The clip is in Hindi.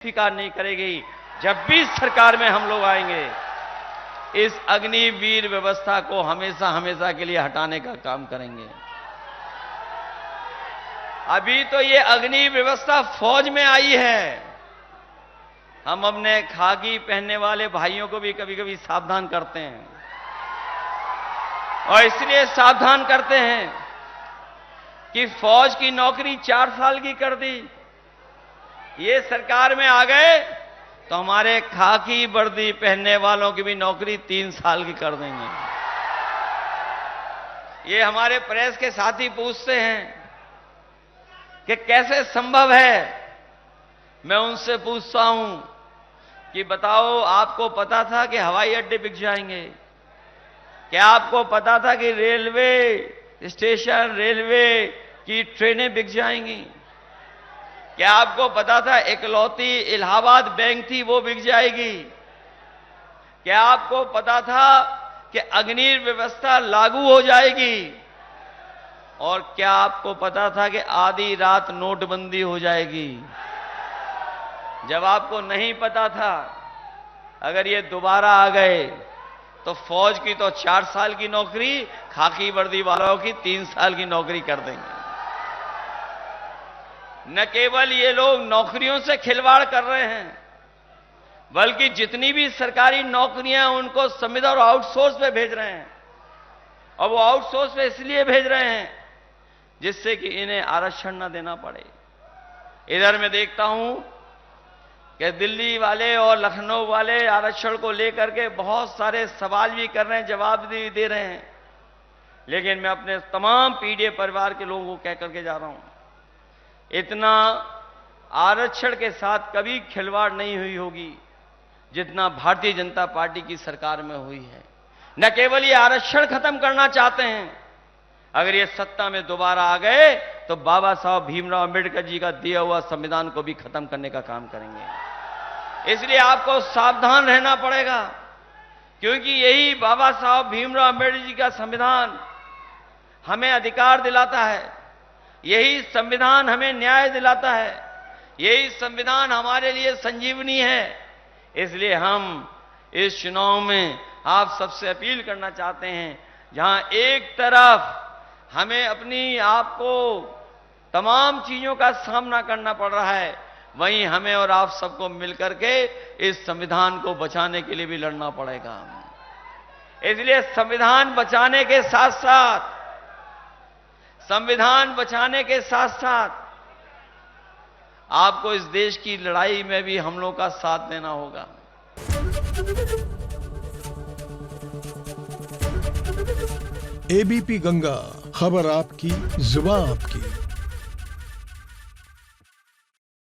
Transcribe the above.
स्वीकार नहीं करेगी। जब भी सरकार में हम लोग आएंगे, इस अग्निवीर व्यवस्था को हमेशा हमेशा के लिए हटाने का काम करेंगे। अभी तो ये अग्नि व्यवस्था फौज में आई है। हम अपने खाकी पहनने वाले भाइयों को भी कभी कभी सावधान करते हैं, और इसलिए सावधान करते हैं कि फौज की नौकरी 4 साल की कर दी। ये सरकार में आ गए तो हमारे खाकी वर्दी पहनने वालों की भी नौकरी 3 साल की कर देंगे। ये हमारे प्रेस के साथी पूछते हैं कि कैसे संभव है। मैं उनसे पूछता हूं कि बताओ, आपको पता था कि हवाई अड्डे बिक जाएंगे? क्या आपको पता था कि रेलवे स्टेशन, रेलवे की ट्रेनें बिक जाएंगी? क्या आपको पता था इकलौती इलाहाबाद बैंक थी वो बिक जाएगी? क्या आपको पता था कि अग्नि व्यवस्था लागू हो जाएगी? और क्या आपको पता था कि आधी रात नोटबंदी हो जाएगी? जब आपको नहीं पता था, अगर ये दोबारा आ गए तो फौज की तो 4 साल की नौकरी, खाकी वर्दी वालों की 3 साल की नौकरी कर देंगे। न केवल ये लोग नौकरियों से खिलवाड़ कर रहे हैं, बल्कि जितनी भी सरकारी नौकरियां उनको संविदा और आउटसोर्स पे भेज रहे हैं। और वो आउटसोर्स पे इसलिए भेज रहे हैं जिससे कि इन्हें आरक्षण न देना पड़े। इधर मैं देखता हूं कि दिल्ली वाले और लखनऊ वाले आरक्षण को लेकर के बहुत सारे सवाल भी कर रहे हैं, जवाब भी दे रहे हैं। लेकिन मैं अपने तमाम पीडीए परिवार के लोगों को कह करके जा रहा हूं, इतना आरक्षण के साथ कभी खिलवाड़ नहीं हुई होगी जितना भारतीय जनता पार्टी की सरकार में हुई है। न केवल ये आरक्षण खत्म करना चाहते हैं, अगर ये सत्ता में दोबारा आ गए तो बाबा साहब भीमराव अंबेडकर जी का दिया हुआ संविधान को भी खत्म करने का काम करेंगे। इसलिए आपको सावधान रहना पड़ेगा, क्योंकि यही बाबा साहब भीमराव अंबेडकर जी का संविधान हमें अधिकार दिलाता है, यही संविधान हमें न्याय दिलाता है, यही संविधान हमारे लिए संजीवनी है। इसलिए हम इस चुनाव में आप सबसे अपील करना चाहते हैं, जहां एक तरफ हमें अपनी आप को तमाम चीजों का सामना करना पड़ रहा है, वहीं हमें और आप सबको मिलकर के इस संविधान को बचाने के लिए भी लड़ना पड़ेगा। इसलिए संविधान बचाने के साथ साथ आपको इस देश की लड़ाई में भी हम लोग का साथ देना होगा। एबीपी गंगा, खबर आपकी, जुबान आपकी।